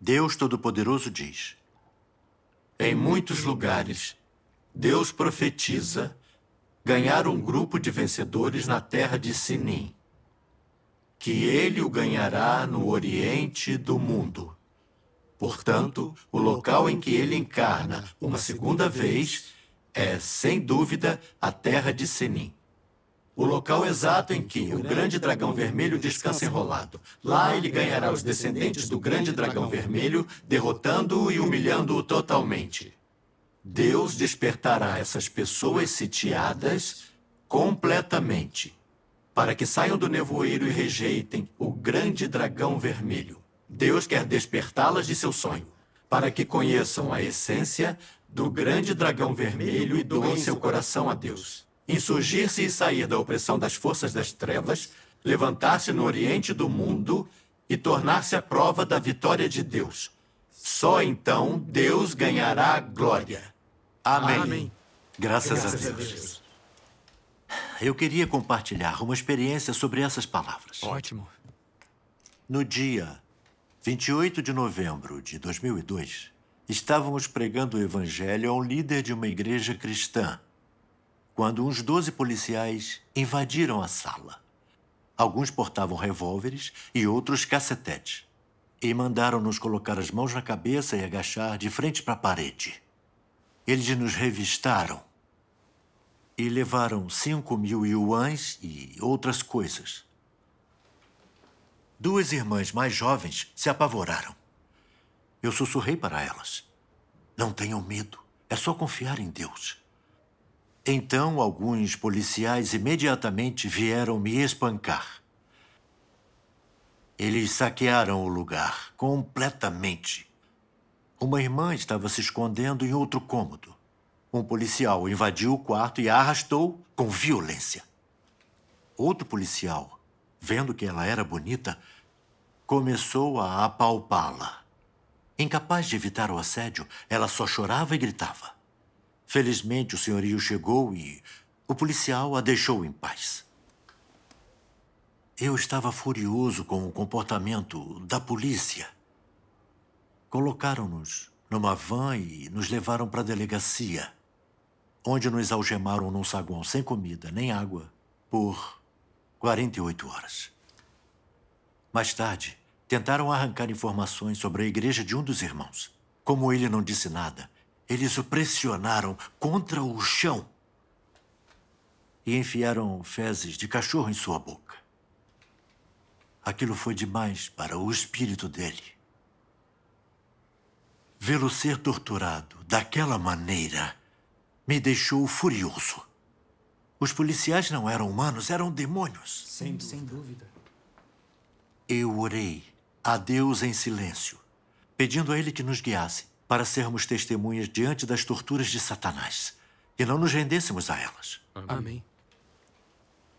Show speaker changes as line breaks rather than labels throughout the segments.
Deus Todo-Poderoso diz: em muitos lugares, Deus profetiza ganhar um grupo de vencedores na terra de Sinim, que ele o ganhará no oriente do mundo. Portanto, o local em que ele encarna uma segunda vez é, sem dúvida, a terra de Sinim. O local exato em que o grande dragão vermelho descansa enrolado. Lá ele ganhará os descendentes do grande dragão vermelho, derrotando-o e humilhando-o totalmente. Deus despertará essas pessoas sitiadas completamente, para que saiam do nevoeiro e rejeitem o grande dragão vermelho. Deus quer despertá-las de seu sonho, para que conheçam a essência do grande dragão vermelho e doem seu coração a Deus. Insurgir-se e sair da opressão das forças das trevas, levantar-se no oriente do mundo e tornar-se a prova da vitória de Deus. Só então Deus ganhará glória. Amém. Amém. Graças a Deus. Eu queria compartilhar uma experiência sobre essas palavras.
Ótimo.
No dia 28 de novembro de 2002, estávamos pregando o evangelho a um líder de uma igreja cristã, quando uns 12 policiais invadiram a sala. Alguns portavam revólveres e outros cacetetes, e mandaram nos colocar as mãos na cabeça e agachar de frente para a parede. Eles nos revistaram e levaram 5.000 yuans e outras coisas. Duas irmãs mais jovens se apavoraram. Eu sussurrei para elas: não tenham medo, é só confiar em Deus. Então, alguns policiais imediatamente vieram me espancar. Eles saquearam o lugar completamente. Uma irmã estava se escondendo em outro cômodo. Um policial invadiu o quarto e a arrastou com violência. Outro policial, vendo que ela era bonita, começou a apalpá-la. Incapaz de evitar o assédio, ela só chorava e gritava. Felizmente, o senhorio chegou e o policial a deixou em paz. Eu estava furioso com o comportamento da polícia. Colocaram-nos numa van e nos levaram para a delegacia, onde nos algemaram num saguão sem comida nem água por 48 horas. Mais tarde, tentaram arrancar informações sobre a igreja de um dos irmãos. Como ele não disse nada, eles o pressionaram contra o chão e enfiaram fezes de cachorro em sua boca. Aquilo foi demais para o espírito dele. Vê-lo ser torturado daquela maneira me deixou furioso. Os policiais não eram humanos, eram demônios.
Sem dúvida.
Eu orei a Deus em silêncio, pedindo a Ele que nos guiasse para sermos testemunhas diante das torturas de Satanás e não nos rendêssemos a elas.
Amém.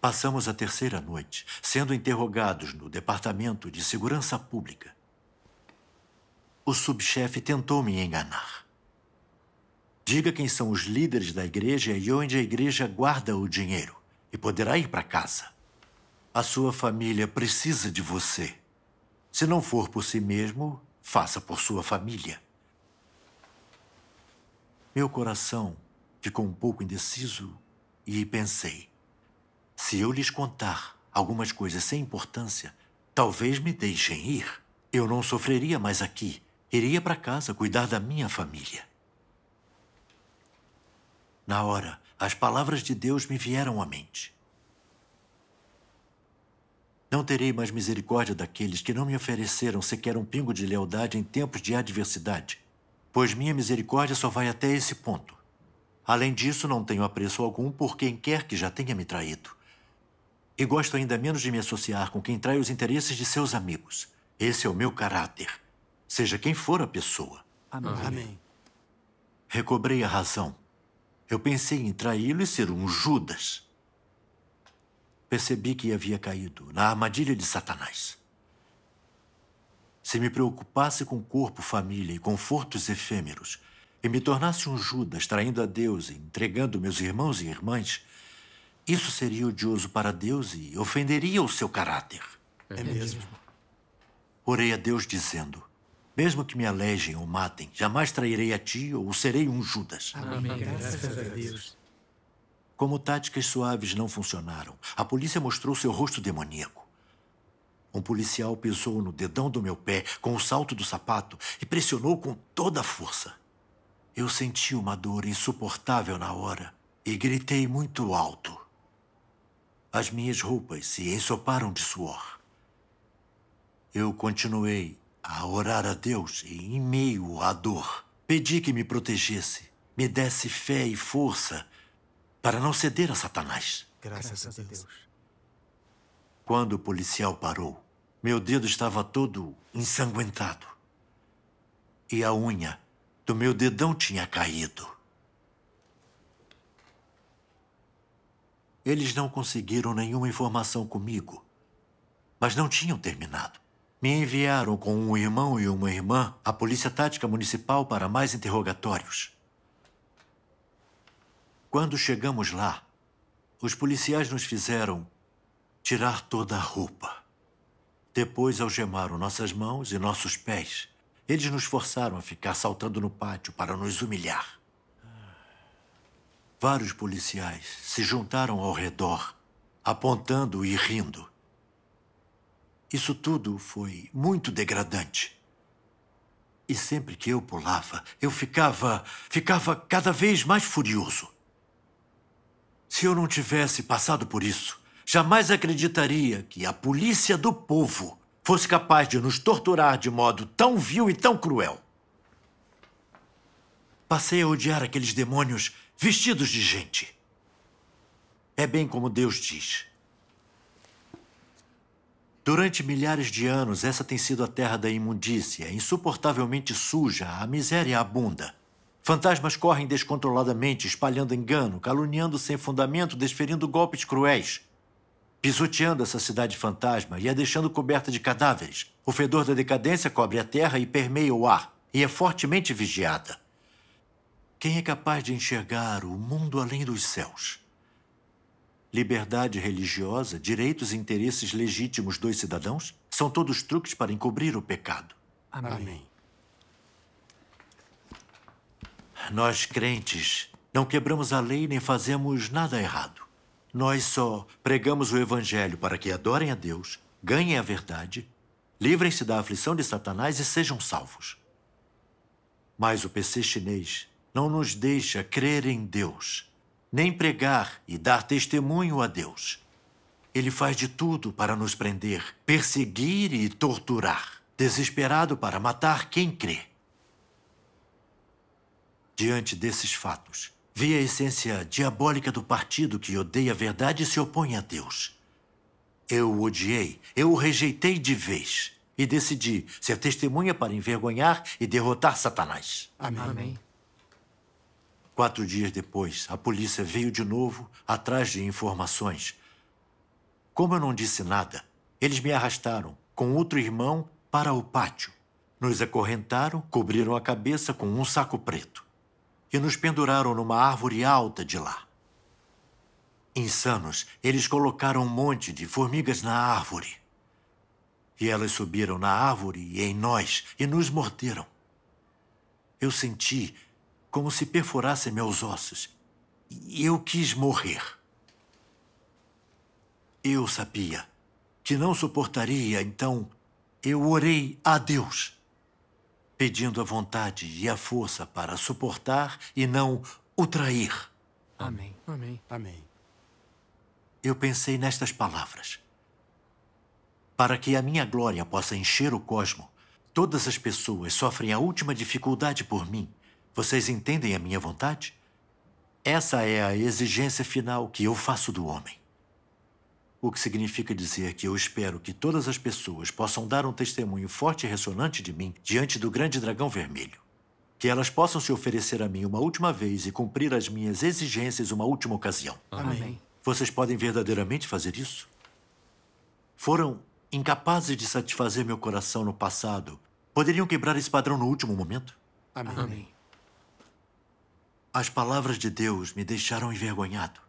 Passamos a terceira noite sendo interrogados no Departamento de Segurança Pública. O subchefe tentou me enganar. Diga quem são os líderes da igreja e onde a igreja guarda o dinheiro, e poderá ir para casa. A sua família precisa de você. Se não for por si mesmo, faça por sua família. Meu coração ficou um pouco indeciso e pensei: se eu lhes contar algumas coisas sem importância, talvez me deixem ir. Eu não sofreria mais aqui. Iria para casa cuidar da minha família. Na hora, as palavras de Deus me vieram à mente. Não terei mais misericórdia daqueles que não me ofereceram sequer um pingo de lealdade em tempos de adversidade, pois minha misericórdia só vai até esse ponto. Além disso, não tenho apreço algum por quem quer que já tenha me traído. E gosto ainda menos de me associar com quem trai os interesses de seus amigos. Esse é o meu caráter, seja quem for a pessoa.
Amém.
Recobrei a razão. Eu pensei em traí-lo e ser um Judas. Percebi que havia caído na armadilha de Satanás. Se me preocupasse com corpo, família e confortos efêmeros e me tornasse um Judas traindo a Deus e entregando meus irmãos e irmãs, isso seria odioso para Deus e ofenderia o seu caráter.
É mesmo.
Orei a Deus dizendo:
Mesmo que me alejem ou matem, jamais trairei a ti ou serei um Judas.
Amém. Graças a Deus.
Como táticas suaves não funcionaram, a polícia mostrou seu rosto demoníaco. Um policial pisou no dedão do meu pé com o salto do sapato e pressionou com toda a força. Eu senti uma dor insuportável na hora e gritei muito alto. As minhas roupas se ensoparam de suor. Eu continuei a orar a Deus e, em meio à dor, pedi que me protegesse, me desse fé e força para não ceder a Satanás.
Graças a Deus.
Quando o policial parou, meu dedo estava todo ensanguentado. E a unha do meu dedão tinha caído. Eles não conseguiram nenhuma informação comigo, mas não tinham terminado. Me enviaram com um irmão e uma irmã à Polícia Tática Municipal para mais interrogatórios. Quando chegamos lá, os policiais nos fizeram tirar toda a roupa. Depois algemaram nossas mãos e nossos pés. Eles nos forçaram a ficar saltando no pátio para nos humilhar. Vários policiais se juntaram ao redor, apontando e rindo. Isso tudo foi muito degradante. E sempre que eu pulava, eu ficava cada vez mais furioso. Se eu não tivesse passado por isso, jamais acreditaria que a polícia do povo fosse capaz de nos torturar de modo tão vil e tão cruel. Passei a odiar aqueles demônios vestidos de gente. É bem como Deus diz. Durante milhares de anos, essa tem sido a terra da imundícia, insuportavelmente suja, a miséria abunda. Fantasmas correm descontroladamente, espalhando engano, caluniando sem fundamento, desferindo golpes cruéis, pisoteando essa cidade fantasma e a deixando coberta de cadáveres. O fedor da decadência cobre a terra e permeia o ar, e é fortemente vigiada. Quem é capaz de enxergar o mundo além dos céus? Liberdade religiosa, direitos e interesses legítimos dos cidadãos são todos truques para encobrir o pecado.
Amém.
Nós, crentes, não quebramos a lei nem fazemos nada errado. Nós só pregamos o evangelho para que adorem a Deus, ganhem a verdade, livrem-se da aflição de Satanás e sejam salvos. Mas o PC chinês não nos deixa crer em Deus, nem pregar e dar testemunho a Deus. Ele faz de tudo para nos prender, perseguir e torturar, desesperado para matar quem crê. Diante desses fatos, vi a essência diabólica do partido que odeia a verdade e se opõe a Deus. Eu o odiei, eu o rejeitei de vez e decidi ser testemunha para envergonhar e derrotar Satanás.
Amém.
4 dias depois, a polícia veio de novo atrás de informações. Como eu não disse nada, eles me arrastaram com outro irmão para o pátio. Nos acorrentaram, cobriram a cabeça com um saco preto e nos penduraram numa árvore alta de lá. Insanos, eles colocaram um monte de formigas na árvore. E elas subiram na árvore e em nós e nos morderam. Eu senti como se perfurassem meus ossos. E eu quis morrer. Eu sabia que não suportaria, então eu orei a Deus, pedindo a vontade e a força para suportar e não o trair.
Amém. Amém.
Amém.
Eu pensei nestas palavras. Para que a minha glória possa encher o cosmo, todas as pessoas sofrem a última dificuldade por mim. Vocês entendem a minha vontade? Essa é a exigência final que eu faço do homem. O que significa dizer que eu espero que todas as pessoas possam dar um testemunho forte e ressonante de mim diante do grande dragão vermelho. Que elas possam se oferecer a mim uma última vez e cumprir as minhas exigências uma última ocasião.
Amém.
Vocês podem verdadeiramente fazer isso? Foram incapazes de satisfazer meu coração no passado. Poderiam quebrar esse padrão no último momento?
Amém.
Amém.
As palavras de Deus me deixaram envergonhado.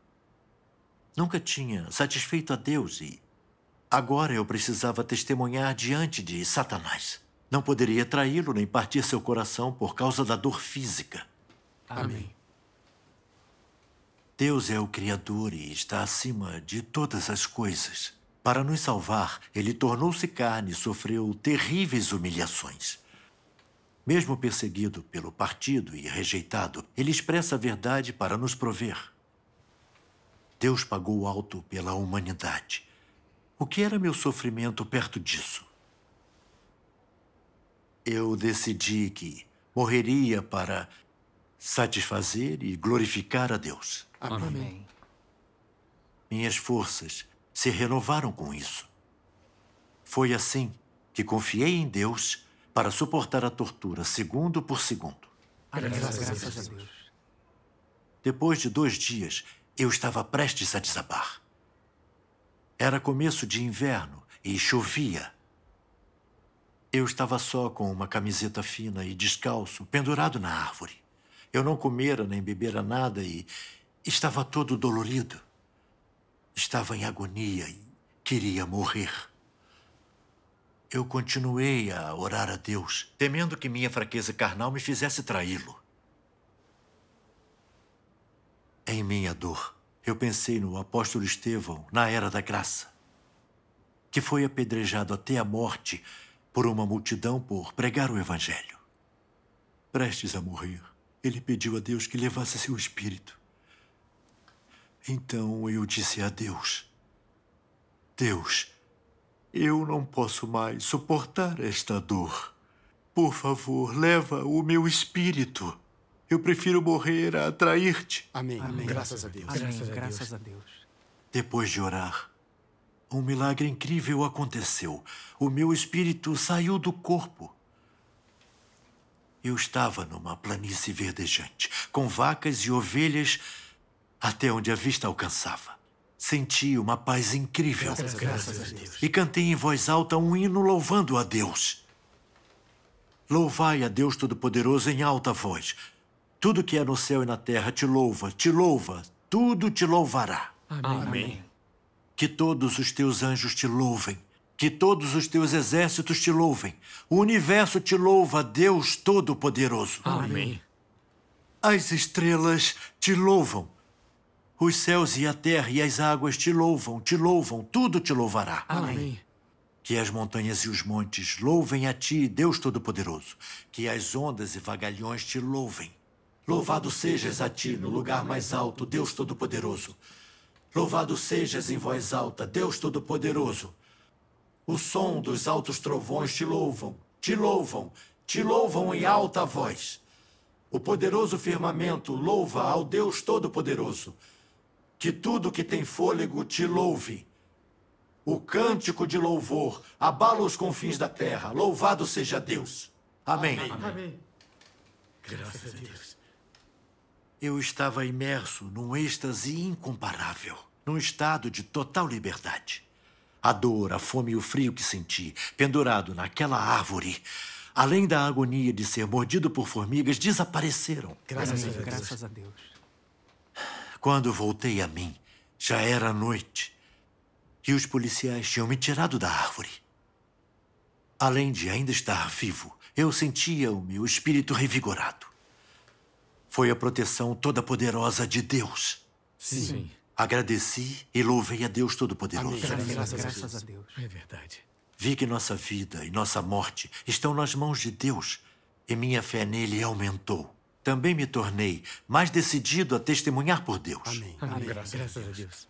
Nunca tinha satisfeito a Deus e agora eu precisava testemunhar diante de Satanás. Não poderia traí-lo nem partir seu coração por causa da dor física.
Amém.
Deus é o Criador e está acima de todas as coisas. Para nos salvar, ele tornou-se carne e sofreu terríveis humilhações. Mesmo perseguido pelo partido e rejeitado, ele expressa a verdade para nos prover. Deus pagou alto pela humanidade. O que era meu sofrimento perto disso? Eu decidi que morreria para satisfazer e glorificar a Deus.
Amém.
Minhas forças se renovaram com isso. Foi assim que confiei em Deus para suportar a tortura segundo por segundo.
Graças a Deus.
Depois de 2 dias, eu estava prestes a desabar. Era começo de inverno e chovia. Eu estava só com uma camiseta fina e descalço, pendurado na árvore. Eu não comera nem bebera nada e estava todo dolorido. Estava em agonia e queria morrer. Eu continuei a orar a Deus, temendo que minha fraqueza carnal me fizesse traí-lo. Em minha dor, eu pensei no apóstolo Estevão na Era da Graça, que foi apedrejado até a morte por uma multidão por pregar o Evangelho. Prestes a morrer, ele pediu a Deus que levasse seu espírito. Então eu disse a Deus: Deus, eu não posso mais suportar esta dor. Por favor, leva o meu espírito. Eu prefiro morrer a trair-te.
Amém. Graças a Deus. Graças a Deus.
Depois de orar, um milagre incrível aconteceu. O meu espírito saiu do corpo. Eu estava numa planície verdejante, com vacas e ovelhas até onde a vista alcançava. Senti uma paz incrível.
Graças a Deus.
E cantei em voz alta um hino louvando a Deus. Louvai a Deus Todo-Poderoso em alta voz. Tudo que é no céu e na terra te louva, tudo te louvará.
Amém.
Que todos os teus anjos te louvem, que todos os teus exércitos te louvem. O universo te louva, Deus Todo-Poderoso.
Amém.
As estrelas te louvam. Os céus e a terra e as águas te louvam, tudo te louvará.
Amém.
Que as montanhas e os montes louvem a ti, Deus Todo-Poderoso. Que as ondas e vagalhões te louvem. Louvado sejas a ti no lugar mais alto, Deus Todo-Poderoso. Louvado sejas em voz alta, Deus Todo-Poderoso. O som dos altos trovões te louvam em alta voz. O poderoso firmamento louva ao Deus Todo-Poderoso. Que tudo que tem fôlego te louve. O cântico de louvor abala os confins da terra. Louvado seja Deus. Amém.
Amém. Graças a Deus.
Eu estava imerso num êxtase incomparável, num estado de total liberdade. A dor, a fome e o frio que senti, pendurado naquela árvore, além da agonia de ser mordido por formigas, desapareceram.
Graças a Deus.
Quando voltei a mim, já era noite e os policiais tinham me tirado da árvore. Além de ainda estar vivo, eu sentia o meu espírito revigorado. Foi a proteção toda-poderosa de Deus.
Sim.
Agradeci e louvei a Deus Todo-Poderoso.
Graças a Deus. É verdade.
Vi que nossa vida e nossa morte estão nas mãos de Deus e minha fé nele aumentou. Também me tornei mais decidido a testemunhar por Deus.
Amém. Graças a Deus.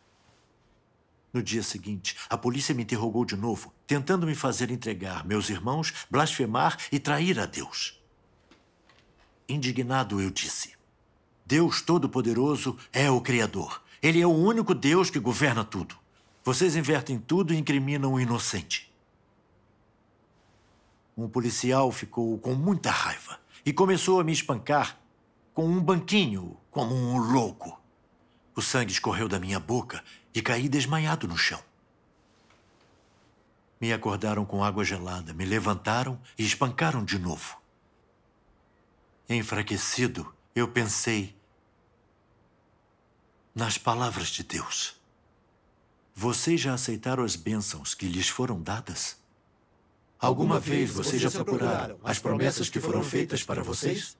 No dia seguinte, a polícia me interrogou de novo, tentando me fazer entregar meus irmãos, blasfemar e trair a Deus. Indignado, eu disse: Deus Todo-Poderoso é o Criador. Ele é o único Deus que governa tudo. Vocês invertem tudo e incriminam o inocente. Um policial ficou com muita raiva e começou a me espancar com um banquinho, como um louco. O sangue escorreu da minha boca e caí desmaiado no chão. Me acordaram com água gelada, me levantaram e espancaram de novo. Enfraquecido, eu pensei nas palavras de Deus. Vocês já aceitaram as bênçãos que lhes foram dadas?
Alguma vez vocês já procuraram as promessas que foram feitas para vocês?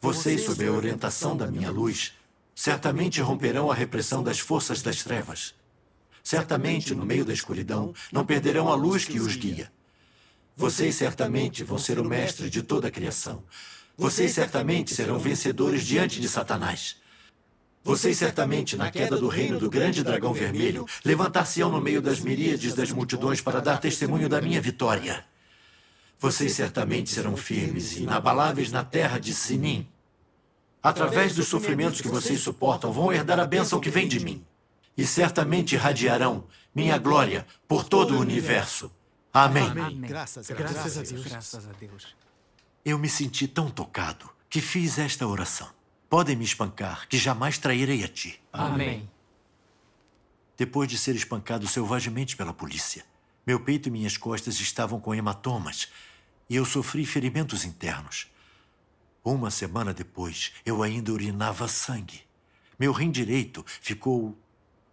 Vocês, sob a orientação da minha luz, certamente romperão a repressão das forças das trevas. Certamente, no meio da escuridão, não perderão a luz que os guia. Vocês certamente vão ser o mestre de toda a criação. Vocês certamente serão vencedores diante de Satanás. Vocês certamente, na queda do reino do grande dragão vermelho, levantar-se-ão no meio das miríades das multidões para dar testemunho da minha vitória. Vocês certamente serão firmes e inabaláveis na terra de Sinim. Através dos sofrimentos que vocês suportam, vão herdar a bênção que vem de mim. E certamente irradiarão minha glória por todo o universo. Amém.
Amém.
Graças a Deus.
Graças a Deus.
Eu me senti tão tocado que fiz esta oração. Podem me espancar, que jamais trairei a ti.
Amém.
Depois de ser espancado selvagemente pela polícia, meu peito e minhas costas estavam com hematomas e eu sofri ferimentos internos. Uma semana depois, eu ainda urinava sangue. Meu rim direito ficou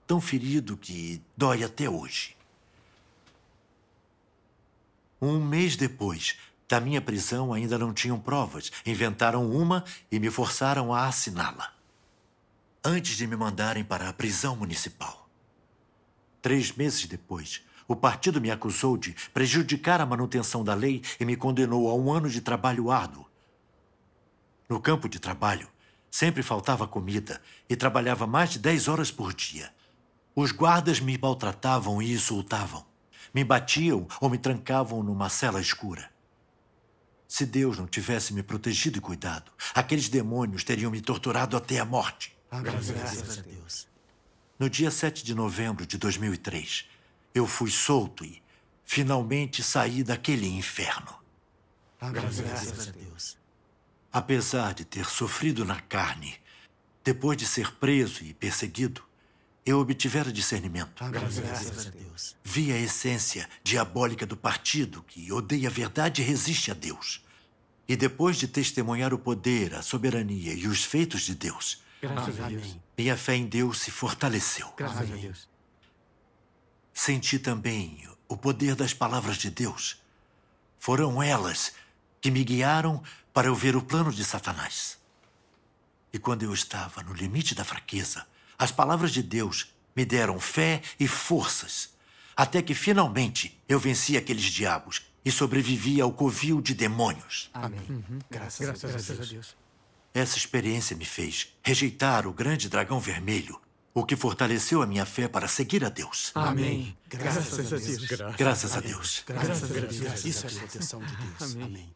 tão ferido que dói até hoje. Um mês depois da minha prisão, ainda não tinham provas. Inventaram uma e me forçaram a assiná-la. Antes de me mandarem para a prisão municipal. 3 meses depois, o partido me acusou de prejudicar a manutenção da lei e me condenou a 1 ano de trabalho árduo. No campo de trabalho, sempre faltava comida e trabalhava mais de 10 horas por dia. Os guardas me maltratavam e insultavam. Me batiam ou me trancavam numa cela escura. Se Deus não tivesse me protegido e cuidado, aqueles demônios teriam me torturado até a morte.
Graças a Deus.
No dia 7 de novembro de 2003, eu fui solto e finalmente saí daquele inferno.
Graças a Deus.
Apesar de ter sofrido na carne, depois de ser preso e perseguido, eu obtivera discernimento.
Graças a Deus.
Vi a essência diabólica do partido que odeia a verdade e resiste a Deus. E depois de testemunhar o poder, a soberania e os feitos de Deus,
Graças a Deus.
minha fé em Deus se fortaleceu.
Graças a Deus.
Senti também o poder das palavras de Deus. Foram elas que me guiaram para eu ver o plano de Satanás. E quando eu estava no limite da fraqueza, as palavras de Deus me deram fé e forças, até que finalmente eu venci aqueles diabos e sobrevivi ao covil de demônios.
Amém.
Graças a Deus.
Essa experiência me fez rejeitar o grande dragão vermelho, o que fortaleceu a minha fé para seguir a Deus.
Amém.
Graças a Deus.
Graças a Deus.
Graças a Deus. Isso é a proteção de Deus. Amém.